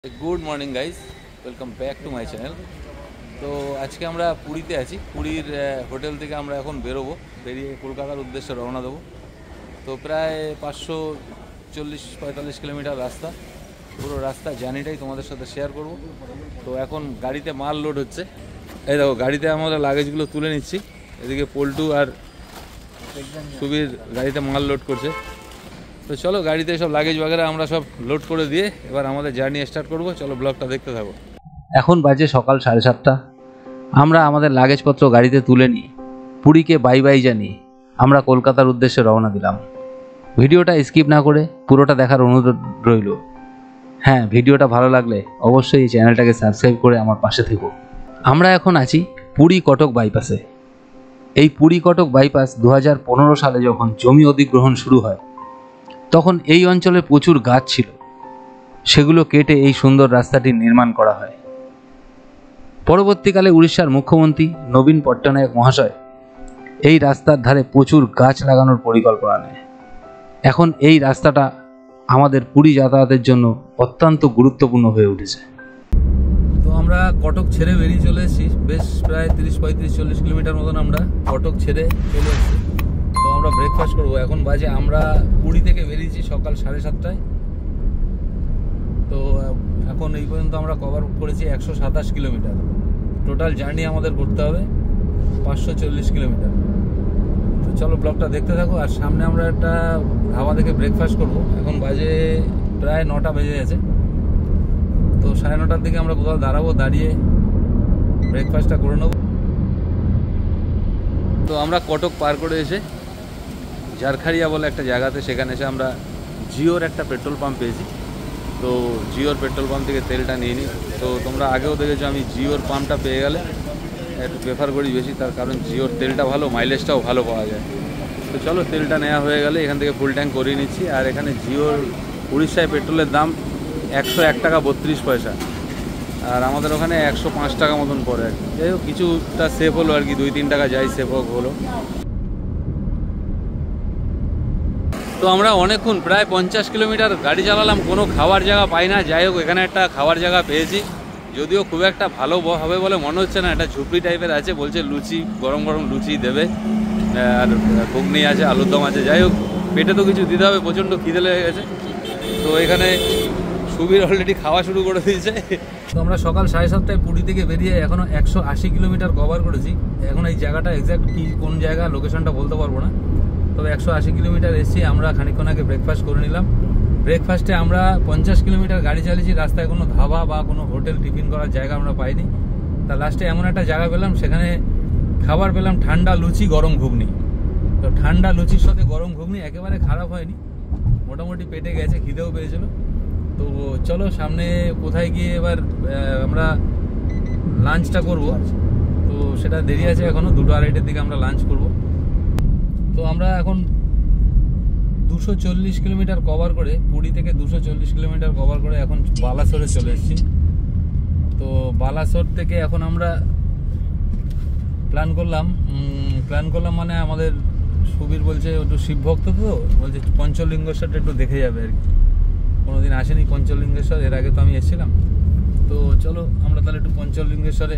Good morning guys welcome back to my channel. तो आज के আমরা পুরীতে আছি। পুরীর হোটেল থেকে আমরা এখন বেরোবো, বেরিয়ে কলকাতার উদ্দেশ্যে রওনা দেবো। তো প্রায় 540-45 কিলোমিটার রাস্তা, পুরো রাস্তা জার্নিটাই তোমাদের সাথে শেয়ার করব। তো এখন গাড়িতে মাল লোড হচ্ছে, এই দেখো গাড়িতে আমরা লাগেজগুলো তুলে নিচ্ছি। এদিকে পল্টু আর সুবীর গাড়িতে মাল লোড করছে। তো চলো গাড়িতে সব লাগেজ वगैरह আমরা সব লোড করে দিয়ে এবার আমাদের জার্নি স্টার্ট করব। চলো ব্লগটা দেখতে থাকো। এখন বাজে সকাল 7:30। আমরা আমাদের লাগেজপত্র গাড়িতে তুলে নিই, পুরীকে বাই বাই জানিয়ে আমরা কলকাতার উদ্দেশ্যে রওনা দিলাম। ভিডিওটা স্কিপ না করে পুরোটা দেখার অনুরোধ রইল। হ্যাঁ, ভিডিওটা ভালো লাগলে অবশ্যই এই চ্যানেলটাকে সাবস্ক্রাইব করে আমার পাশে থেকো। আমরা এখন আছি পুরী কটক বাইপাসে। এই পুরী কটক বাইপাস 2015 সালে যখন জমি অধিগ্রহণ শুরু হয় তখন এই অঞ্চলে প্রচুর গাছ ছিল, সেগুলো কেটে এই সুন্দর রাস্তাটি নির্মাণ করা হয়। পরবর্তীকালে উড়িষ্যার মুখ্যমন্ত্রী নবীন পট্টনায়ক মহাশয় এই রাস্তার ধারে প্রচুর গাছ লাগানোর পরিকল্পনা নেয়। এখন এই রাস্তাটা আমাদের পুরী যাতায়াতের জন্য অত্যন্ত গুরুত্বপূর্ণ হয়ে উঠেছে। তো আমরা কটক ছেড়ে বেরিয়ে চলে এসেছি, বেশ প্রায় 30-35-40 কিলোমিটার মতন আমরা কটক ছেড়ে চলে এসেছি। তো আমরা ব্রেকফাস্ট করবো। এখন বাজে, আমরা পুরী থেকে বেরিয়েছি সকাল 7:30টায়। তো এখন এই পর্যন্ত আমরা কভার করেছি 127 কিলোমিটার। টোটাল জার্নি আমাদের করতে হবে 540 কিলোমিটার। তো চলো ব্লগটা দেখতে থাকো। আর সামনে আমরা একটা ধাবা থেকে ব্রেকফাস্ট করব। এখন বাজে প্রায় 9টা বেজে গেছে। তো 9:30টার দিকে আমরা কোথাও দাঁড়াবো, দাঁড়িয়ে ব্রেকফাস্টটা করে নেব। তো আমরা কটক পার করে এসে ঝাড়খাড়িয়া বলে একটা জায়গাতে, সেখানে এসে আমরা জিওর একটা পেট্রোল পাম্প পেয়েছি। তো জিওর পেট্রোল পাম্প থেকে তেলটা নিয়ে নিই। তো তোমরা আগেও দেখেছো আমি জিওর পাম্পটা পেয়ে গেলে একটু প্রেফার করি বেশি, তার কারণ জিওর তেলটা ভালো, মাইলেজটাও ভালো পাওয়া যায়। তো চলো তেলটা নেওয়া হয়ে গেলে এখান থেকে ফুল ট্যাঙ্ক করিয়ে নিচ্ছি। আর এখানে জিওর উড়িষ্যায় পেট্রোলের দাম 101 টাকা 32 পয়সা, আর আমাদের ওখানে 105 টাকা মতন পড়ে আর কি। যাই হোক কিছুটা সেফ হলো আর কি, 2-3 টাকা যাই সেফ হলো। তো আমরা অনেকক্ষণ প্রায় 50 কিলোমিটার গাড়ি চালালাম, কোনো খাওয়ার জায়গা পাই না। যাই হোক এখানে একটা খাওয়ার জায়গা পেয়েছি, যদিও খুব একটা ভালো হবে বলে মনে হচ্ছে না। একটা ঝুপড়ি টাইপের আছে, বলছে লুচি, গরম গরম লুচি দেবে, আর ঘুগনি আছে, আলুর দম আছে। যাই হোক পেটে তো কিছু দিতে হবে, প্রচণ্ড খিদে লেগে গেছে। তো এখানে সুবীর অলরেডি খাওয়া শুরু করে দিয়েছে। তো আমরা সকাল 7:30টায় পুরী থেকে বেরিয়ে এখনও 180 কিলোমিটার কভার করেছি। এখন এই জায়গাটা এক্স্যাক্ট কি কোন জায়গা লোকেশনটা বলতে পারবো না, তবে 180 কিলোমিটার এসেছি। আমরা খানিকক্ষণ আগে ব্রেকফাস্ট করে নিলাম। ব্রেকফাস্টে আমরা 50 কিলোমিটার গাড়ি চালিয়েছি, রাস্তায় কোনো ধাবা বা কোনো হোটেল টিফিন করার জায়গা আমরা পাইনি। তা লাস্টে এমন একটা জায়গা পেলাম, সেখানে খাবার পেলাম ঠান্ডা লুচি, গরম ঘুগনি। তো ঠান্ডা লুচির সাথে গরম ঘুগনি একেবারে খারাপ হয়নি, মোটামুটি পেটে গেছে, খিদেও পেয়েছিল। তো চলো সামনে কোথায় গিয়ে এবার আমরা লাঞ্চটা করব। তো সেটা দেরি আছে, এখনও 2-2:30টার দিকে আমরা লাঞ্চ করব। তো আমরা এখন 240 কিলোমিটার কভার করে, পুরী থেকে 240 কিলোমিটার কভার করে এখন বালাসোরে চলে এসেছি। তো বালাসোর থেকে এখন আমরা প্ল্যান করলাম মানে আমাদের সুবীর বলছে একটু শিবভক্ত, তো বলছে পঞ্চলিঙ্গেশ্বরটা একটু দেখে যাবে আর কি। কোনোদিন আসেনি পঞ্চলিঙ্গেশ্বর, এর আগে তো আমি এসেছিলাম। তো চলো আমরা তাহলে একটু পঞ্চলিঙ্গেশ্বরে,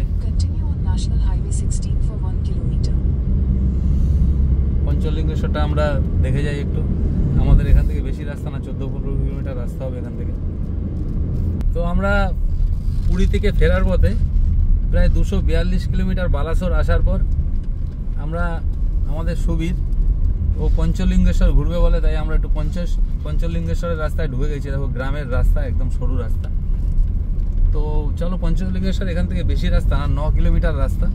পঞ্চলিঙ্গেশ্বরটা আমরা দেখে যাই একটু। আমাদের এখান থেকে বেশি রাস্তা না, 14-15 কিলোমিটার রাস্তা হবে এখান থেকে। তো আমরা পুরী থেকে ফেরার পথে প্রায় 242 কিলোমিটার বালাসোর আসার পর আমরা, আমাদের সুবীর ও পঞ্চলিঙ্গেশ্বর ঘুরবে বলে, তাই আমরা একটু পঞ্চলিঙ্গেশ্বরের রাস্তায় ঢুকে গেছি। দেখো গ্রামের রাস্তা, একদম সরু রাস্তা। তো চলো পঞ্চলিঙ্গেশ্বর এখান থেকে বেশি রাস্তা না, 9 কিলোমিটার রাস্তা।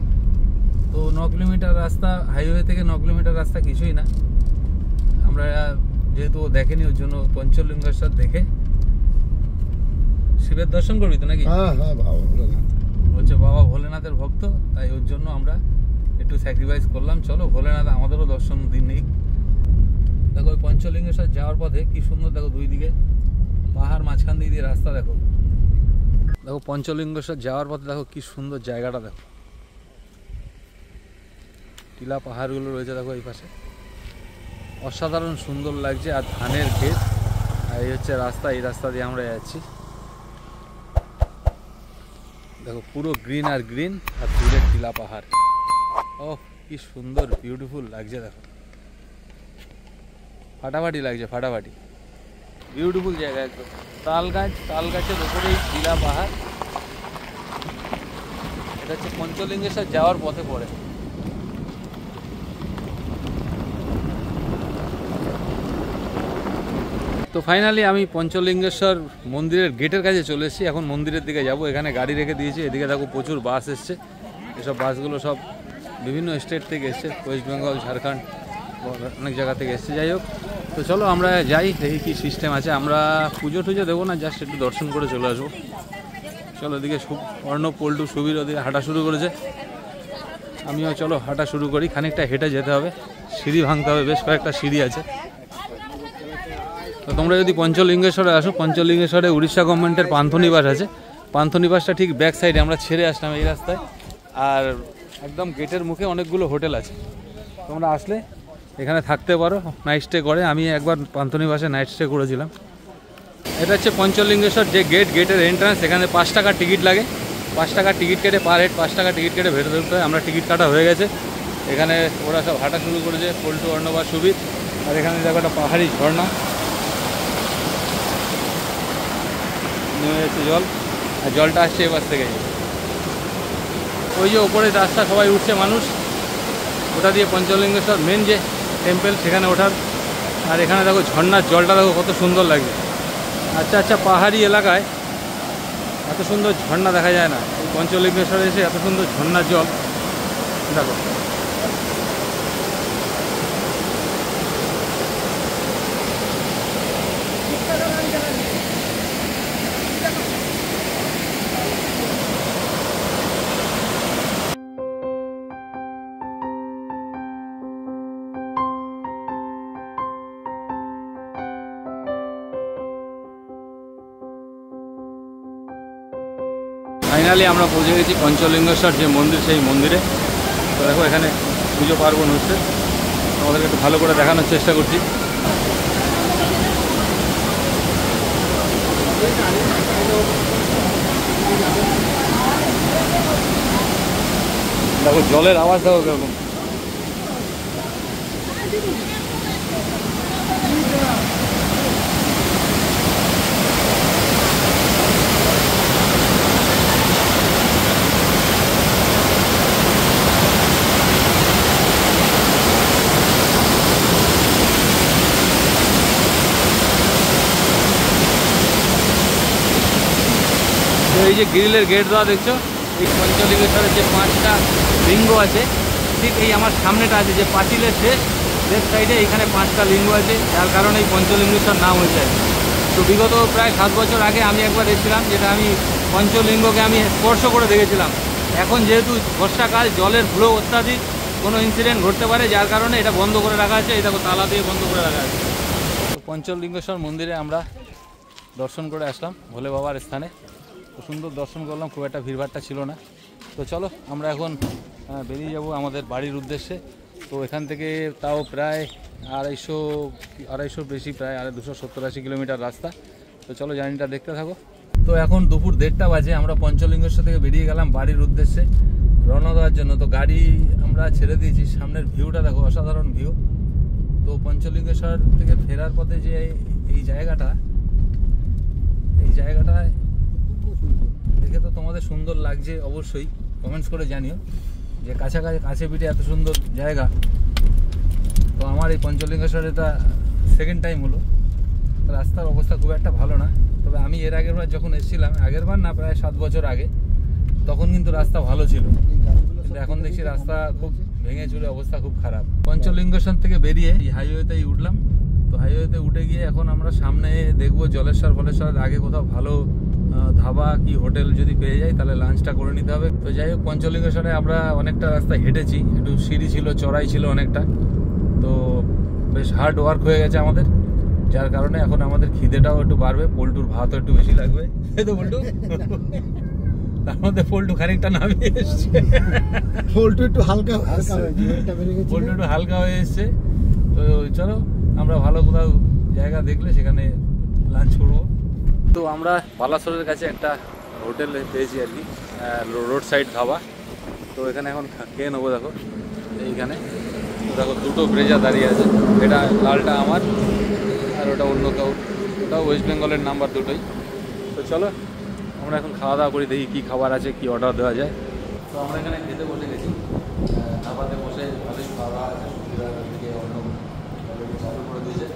তো 9 কিলোমিটার রাস্তা, হাইওয়ে থেকে 9 কিলোমিটার রাস্তা কিছুই না। আমরা যেহেতু দেখেনি ওর জন্য পঞ্চলিঙ্গেশ্বর দেখে শিবের দর্শন করবি তো নাকি? হ্যাঁ হ্যাঁ, বাবা ভোলেনাথ বলছে বাবা ভোলেনাথের ভক্ত, তাই ওর জন্য আমরা একটু স্যাক্রিফাইস করলাম। চলো ভোলেনাথ আমাদেরও দর্শন দিন নেই। দেখো ওই পঞ্চলিঙ্গেশ্বর যাওয়ার পথে কি সুন্দর, দেখো দুই দিকে পাহাড়, মাঝখান দিয়ে রাস্তা। দেখো দেখো পঞ্চলিঙ্গেশ্বর যাওয়ার পথে দেখো কি সুন্দর জায়গাটা, দেখো টিলা পাহাড়গুলো রয়েছে দেখো এই পাশে, অসাধারণ সুন্দর লাগছে। আর ধানের ক্ষেত, আর এই হচ্ছে রাস্তা, এই রাস্তা দিয়ে আমরা যাচ্ছি। দেখো পুরো গ্রিন আর গ্রিন, আর দূরে টিলা পাহাড়। ও কি সুন্দর বিউটিফুল লাগছে, দেখো ফাটাফাটি লাগছে, ফাটাফাটি বিউটিফুল জায়গা একদম। তাল গাছের উপরেই টিলা পাহাড়। এটা হচ্ছে পঞ্চলিঙ্গেশ্বর যাওয়ার পথে পড়ে। তো ফাইনালি আমি পঞ্চলিঙ্গেশ্বর মন্দিরের গেটের কাছে চলে এসেছি। এখন মন্দিরের দিকে যাব। এখানে গাড়ি রেখে দিয়েছি। এদিকে দেখো প্রচুর বাস এসছে। এসব বাসগুলো সব বিভিন্ন স্টেট থেকে এসছে, ওয়েস্ট বেঙ্গল, ঝাড়খণ্ড, অনেক জায়গা থেকে এসছে। যাই হোক, তো চলো আমরা যাই, দেখি কী সিস্টেম আছে। আমরা পুজো টুজো দেবো না, জাস্ট একটু দর্শন করে চলে আসবো। চলো, এদিকে অর্ণব, পল্টু, সুবীর ওদিকে হাঁটা শুরু করেছে। আমিও চলো হাঁটা শুরু করি। খানিকটা হেঁটে যেতে হবে, সিঁড়ি ভাঙতে হবে, বেশ কয়েকটা সিঁড়ি আছে। তো তোমরা যদি পঞ্চলিঙ্গেশ্বরে আসো, পঞ্চলিঙ্গেশ্বরে উড়িষ্যা গভর্নমেন্টের পান্থনিবাস আছে। পান্থনিবাসটা ঠিক ব্যাক সাইডে, আমরা ছেড়ে আসলাম এই রাস্তায়। আর একদম গেটের মুখে অনেকগুলো হোটেল আছে, তোমরা আসলে এখানে থাকতে পারো, নাইট স্টে করে। আমি একবার পান্থনিবাসে নাইট স্টে করেছিলাম। এটা হচ্ছে পঞ্চলিঙ্গেশ্বর যে গেটের এন্ট্রান্স। এখানে 5 টাকার টিকিট লাগে। 5 টাকার টিকিট কেটে, পার হেড 5 টাকা টিকিট কেটে ভেতরে ঢুকতে হয়। আমরা টিকিট কাটা হয়ে গেছে। এখানে ওরা সব হাঁটা শুরু করেছে, পল্টু, অর্ণব, সুবীর। আর এখানে দেখো একটা পাহাড়ি ঝর্ণা নেমে যাচ্ছে জল, আর জলটা আসছে এবার থেকে। ওই যে ওপরে রাস্তা, সবাই উঠছে মানুষ, ওটা দিয়ে পঞ্চলিঙ্গেশ্বর মেন যে টেম্পল সেখানে ওঠার। আর এখানে দেখো ঝর্ণার জলটা দেখো কত সুন্দর লাগে। আচ্ছা পাহাড়ি এলাকায় এত সুন্দর ঝর্ণা দেখা যায় না। এই পঞ্চলিঙ্গেশ্বরে এসে এত সুন্দর ঝর্ণার জল দেখো। ফাইনালি আমরা পৌঁছে গেছি পঞ্চলিঙ্গেশ্বর যে মন্দির, সেই মন্দিরে। তো দেখো এখানে পুজো পার্বণ হচ্ছে, আমাদেরকে একটু ভালো করে দেখানোর চেষ্টা করছি। দেখো জলের আওয়াজ দেখো কিরকম। এই যে গ্রিলের গেট দেওয়া দেখছো, এই পঞ্চলিঙ্গেশ্বরের যে 5টা লিঙ্গ আছে, ঠিক এই আমার সামনেটা আছে যে পাঁচিলের শেষ লেফট সাইডে, এখানে 5টা লিঙ্গ আছে, যার কারণে এই পঞ্চলিঙ্গেশ্বর নাম হয়েছে। তো বিগত প্রায় 7 বছর আগে আমি একবার এসেছিলাম, যেটা আমি পঞ্চলিঙ্গকে আমি স্পর্শ করে দেখেছিলাম। এখন যেহেতু বর্ষাকাল, জলের ফ্লো অত্যাধিক, কোনো ইনসিডেন্ট ঘটতে পারে, যার কারণে এটা বন্ধ করে রাখা আছে। এই দেখো তালা দিয়ে বন্ধ করে রাখা আছে। তো পঞ্চলিঙ্গেশ্বর মন্দিরে আমরা দর্শন করে আসলাম, ভোলে বাবার স্থানে। সুন্দর দর্শন করলাম, খুব একটা ভিড়ভাড়টা ছিল না। তো চলো আমরা এখন বেরিয়ে যাব আমাদের বাড়ির উদ্দেশ্যে। তো এখান থেকে তাও প্রায় 250 বেশি, প্রায় 270-80 কিলোমিটার রাস্তা। তো চলো জার্নিটা দেখতে থাকো। তো এখন দুপুর 1:30 বাজে, আমরা পঞ্চলিঙ্গেশ্বর থেকে বেরিয়ে গেলাম বাড়ির উদ্দেশ্যে রওনা দেওয়ার জন্য। তো গাড়ি আমরা ছেড়ে দিয়েছি, সামনের ভিউটা দেখো, অসাধারণ ভিউ। তো পঞ্চলিঙ্গেশ্বর থেকে ফেরার পথে যে এই জায়গাটায় দেখে তো তোমাদের সুন্দর লাগছে, অবশ্যই কমেন্টস করে জানিও যে কাছে পিঠে এত সুন্দর জায়গা। তো আমার এই পঞ্চলিঙ্গেশ্বর এটা সেকেন্ড টাইম হলো। রাস্তার অবস্থা খুব একটা ভালো না, তবে আমি এর আগের বার যখন এসেছিলাম, আগের বার না প্রায় 7 বছর আগে, তখন কিন্তু রাস্তা ভালো ছিল। কিন্তু এখন দেখছি রাস্তা খুব ভেঙে চুরে, অবস্থা খুব খারাপ। পঞ্চলিঙ্গেশ্বর থেকে বেরিয়ে এই হাইওয়েতেই উঠলাম। তো হাইওয়েতে উঠে গিয়ে এখন আমরা সামনে দেখবো জলেশ্বর ফলেশ্বরের আগে কোথাও ভালো ধাবা কি হোটেল যদি পেয়ে যাই, তাহলে লাঞ্চটা করে নিতে হবে। তো যাই হোক, পঞ্চলিঙ্গেশ্বরে আমরা অনেকটা রাস্তা হেঁটেছি, একটু সিঁড়ি ছিল, চড়াই ছিল অনেকটা। তো বেশ হার্ড ওয়ার্ক হয়ে গেছে আমাদের, যার কারণে এখন আমাদের খিদেটাও একটু বাড়বে, পল্টুর ভাতও একটু বেশি লাগবে। তো পল্টু, তার মধ্যে পল্টু খানিকটা নামিয়ে এসছে, পল্টু একটু হালকা হয়ে এসছে। তো চলো আমরা ভালো কোথাও জায়গা দেখলে সেখানে লাঞ্চ করবো। তো আমরা বালাসোরের কাছে একটা হোটেল পেয়েছি আর কি, রোড সাইড ধাবা। তো এখানে এখন খেয়ে নেবো। দেখো এইখানে দেখো দুটো ব্রেজা দাঁড়িয়ে আছে, এটা লালটা আমার আর ওটা অন্য কেউ, ওটাও ওয়েস্ট বেঙ্গলের নাম্বার দুটোই। তো চলো আমরা এখন খাওয়া দাওয়া করি, দেখি কী খাবার আছে, কী অর্ডার দেওয়া যায়। তো আমরা এখানে খেতে বসে গেছি, ধাবাতে বসে ভালোই খাওয়া দাওয়া আছে, থেকে অন্য অলরেডি চালু করে দিয়েছে।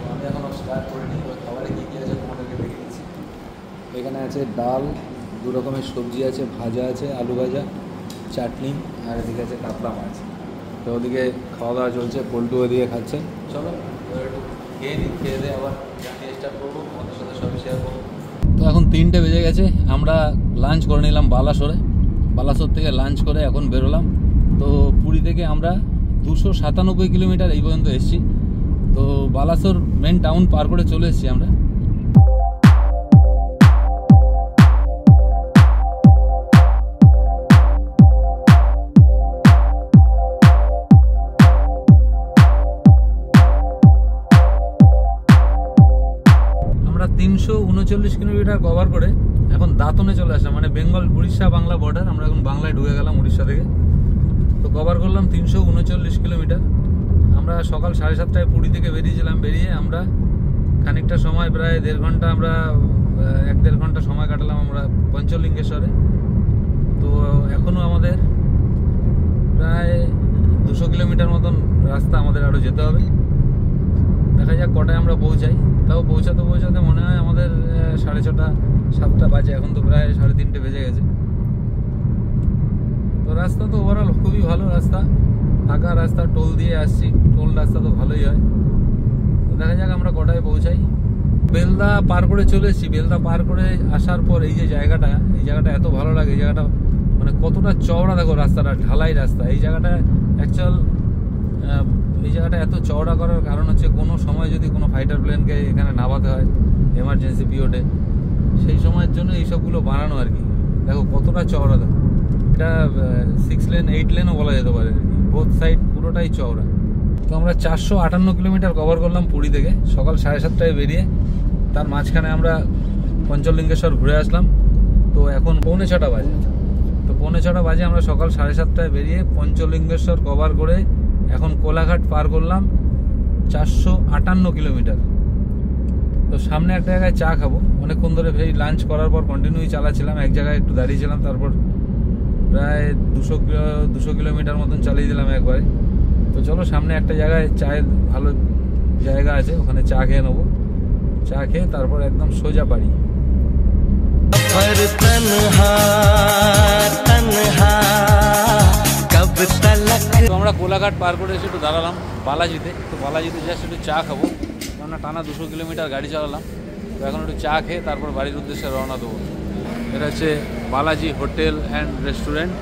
তো আমি এখনও স্টার্ট করে নিই, খাবারে কী কী আছে তোমাদেরকে দেখে দিচ্ছি। এখানে আছে ডাল, দু রকমের সবজি আছে, ভাজা আছে, আলু ভাজা, চাটনি, আর এদিকে আছে কাতলা মাছ। তো ওদিকে খাওয়া দাওয়া চলছে, পল্টু ওদিকে খাচ্ছে। চলো একটু খেয়ে নিই, খেয়ে দিয়ে আবার স্টার্ট করবো, তোমাদের সাথে সবই শেয়ার করবো। তো এখন 3টে বেজে গেছে, আমরা লাঞ্চ করে নিলাম বালাসোরে। বালাসোর থেকে লাঞ্চ করে এখন বেরোলাম। তো পুরী থেকে আমরা 297 কিলোমিটার এই পর্যন্ত এসেছি। তো বালাসোর মেন টাউন পার করে চলে এসেছি আমরা। আমরা 339 কিলোমিটার কভার করে এখন দাঁতনে চলে আসলাম, মানে বেঙ্গল উড়িষ্যা বাংলা বর্ডার। আমরা এখন বাংলায় ঢুকে গেলাম উড়িষ্যা থেকে। তো কভার করলাম 339 কিলোমিটার। আমরা সকাল 7:30টায় পুরী থেকে বেরিয়েছিলাম। বেরিয়ে আমরা খানিকটা সময়, প্রায় 1.5 ঘন্টা, আমরা 1-1.5 ঘন্টা সময় কাটালাম আমরা পঞ্চলিঙ্গেশ্বরে। তো এখনও আমাদের প্রায় 200 কিলোমিটার মতন রাস্তা আমাদের আরও যেতে হবে। দেখা যাক কটায় আমরা পৌঁছাই। তাও পৌঁছাতে পৌঁছাতে মনে হয় আমাদের 6:30-7টা বাজে। এখন তো প্রায় 3:30 বেজে গেছে। তো রাস্তা তো ওভারঅল খুবই ভালো রাস্তা, ফাঁকা রাস্তা, টোল দিয়ে আসছি, টোল রাস্তা তো ভালোই হয়। তো দেখা যাক আমরা কটায় পৌঁছাই। বেলদা পার করে চলে এসেছি। বেলদা পার করে আসার পর এই যে জায়গাটা, এই জায়গাটা এত ভালো লাগে। এই জায়গাটা মানে কতটা চওড়া, দেখো রাস্তাটা, ঢালাই রাস্তা। এই জায়গাটা অ্যাকচুয়াল, এই জায়গাটা এত চওড়া করার কারণ হচ্ছে কোনো সময় যদি কোনো ফাইটার প্লেনকে এখানে নামাতে হয় এমার্জেন্সি পিরিয়ডে, সেই সময়ের জন্য এইসবগুলো বানানো আর কি। দেখো কতটা চওড়া, দেখো এটা 6 লেন 8 লেনও বলা যেতে পারে, বোথ সাইড পুরোটাই চওড়া। তো আমরা 458 কিলোমিটার কভার করলাম পুরী থেকে, সকাল 7:30টায় বেরিয়ে। তার মাঝখানে আমরা পঞ্চলিঙ্গেশ্বর ঘুরে আসলাম। তো এখন 6:45 বাজে। তো 6:45 বাজে আমরা সকাল 7:30টায় বেরিয়ে পঞ্চলিঙ্গেশ্বর কভার করে এখন কোলাঘাট পার করলাম 458 কিলোমিটার। তো সামনে একটা জায়গায় চা খাবো, অনেকক্ষণ ধরে সেই লাঞ্চ করার পর কন্টিনিউই চালাচ্ছিলাম, এক জায়গায় একটু দাঁড়িয়েছিলাম, তারপর প্রায় 200 কিলোমিটার মতন চালিয়ে দিলাম একবারে। তো চলো সামনে একটা জায়গায় চায়ের ভালো জায়গা আছে, ওখানে চা খেয়ে নেবো। চা খেয়ে তারপর একদম সোজা বাড়ি। তো আমরা কোলাঘাট পার করে এসে একটু দাঁড়ালাম বালাজিতে। তো বালাজিতে জাস্ট একটু চা খাবো, কেননা টানা 200 কিলোমিটার গাড়ি চালালাম। তো এখন একটু চা খেয়ে তারপর বাড়ির উদ্দেশ্যে রওনা দেবো। এটা হচ্ছে বালাজি হোটেল অ্যান্ড রেস্টুরেন্ট,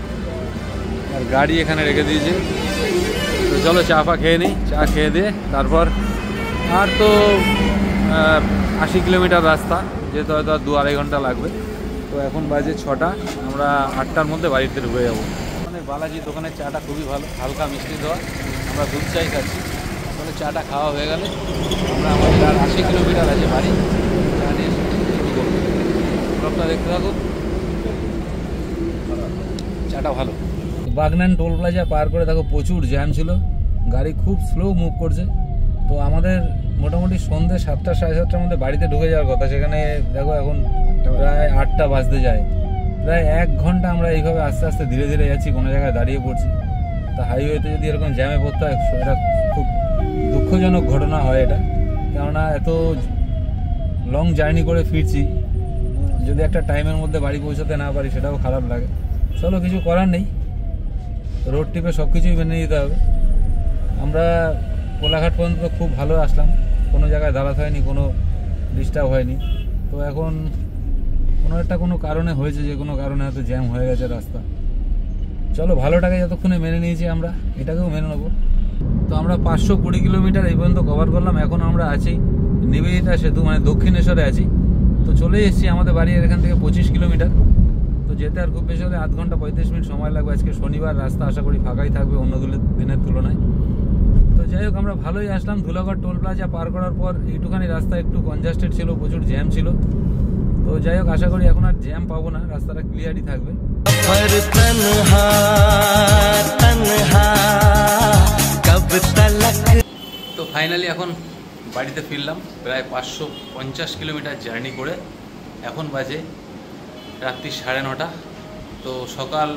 আর গাড়ি এখানে রেখে দিয়েছে। তো চলো চা ফা খেয়ে নিই। চা খেয়ে দিয়ে তারপর আর তো 80 কিলোমিটার রাস্তা, যেতে হয়তো আর 2-2.5 ঘন্টা লাগবে। তো এখন বাজে 6টা, আমরা 8টার মধ্যে বাড়িতে ঢুকে যাবো। মানে বালাজি দোকানের চাটা খুবই ভালো, হালকা মিষ্টি দেওয়া। আমরা দুধ চাই খাচ্ছি। তাহলে চাটা খাওয়া হয়ে গেলে আমরা আমাদের আর 80 কিলোমিটার আছে বাড়ি, চা নিয়ে শুরু করবো। ব্লগটা দেখতে থাকুন, চাটা ভালো। বাগনান টোল প্লাজা পার করে দেখো প্রচুর জ্যাম ছিল, গাড়ি খুব স্লো মুভ করছে। তো আমাদের মোটামুটি সন্ধ্যে 7টা-7:30টার মধ্যে বাড়িতে ঢুকে যাওয়ার কথা, সেখানে দেখো এখন প্রায় 8টা বাজতে যায়। প্রায় 1 ঘন্টা আমরা এইভাবে আস্তে আস্তে ধীরে ধীরে যাচ্ছি, কোনো জায়গায় দাঁড়িয়ে পড়ছি। তা হাইওয়েতে যদি এরকম জ্যামে পড়তে হয়, এটা খুব দুঃখজনক ঘটনা হয় এটা। কেননা এত লং জার্নি করে ফিরছি, যদি একটা টাইমের মধ্যে বাড়ি পৌঁছাতে না পারি সেটাও খারাপ লাগে। চলো কিছু করার নেই, রোড ট্রিপে সব কিছুই মেনে নিতে হবে। আমরা কোলাঘাট পর্যন্ত খুব ভালো আসলাম, কোনো জায়গায় দাঁড়াতে হয়নি, কোনো ডিস্টার্ব হয়নি। তো এখন কোনো কারণে হয়েছে, যে কোনো কারণে হয়তো জ্যাম হয়ে গেছে রাস্তা। চলো ভালোটাকে যতক্ষণে মেনে নিয়েছি আমরা এটাকেও মেনে নেবো। তো আমরা 520 কিলোমিটার এই পর্যন্ত কভার করলাম। এখন আমরা আছি নিবেদিতা সেতু, মানে দক্ষিণেশ্বরে আছি। তো চলে এসেছি, আমাদের বাড়ি এখান থেকে 25 কিলোমিটার। তো যেতে আর খুব বেশি হলে 1 ঘন্টা 35 মিনিট সময় লাগবে। আজকে শনিবার, রাস্তা আশা করি ফাঁকাই থাকবে অন্য দিনের তুলনায়। তো যাই হোক আমরা ভালোই আসলাম। ধুলাগড় টোল প্লাজা পার করার পর এইটুখানি রাস্তা একটু কনজাস্টেড ছিল, প্রচুর জ্যাম ছিল। তো তো যাই হোক, আশা করি এখন আর জ্যাম পাবো না, রাস্তাটা ক্লিয়ারই থাকবে। তো ফাইনালি এখন বাড়িতে ফিরলাম, প্রায় 550 কিলোমিটার জার্নি করে। এখন বাজে রাত্রি 9:30। তো সকাল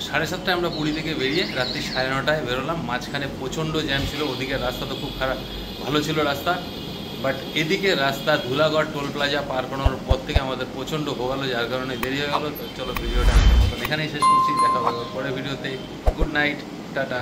7:30টায় আমরা পুরী থেকে বেরিয়ে রাত্রি 9:30টায় বেরোলাম। মাঝখানে প্রচণ্ড জ্যাম ছিল, ওদিকে রাস্তা তো খুব খারাপ, ভালো ছিল রাস্তা, বাট এদিকে রাস্তা ধুলাগড় টোল প্লাজা পার করানোর পর থেকে আমাদের প্রচণ্ড ভোগালো, যার কারণে দেরি হয়ে গেল। তো চলো ভিডিওটা এখানেই শেষ করছি, দেখা হবে পরের ভিডিওতে। Good night, tata.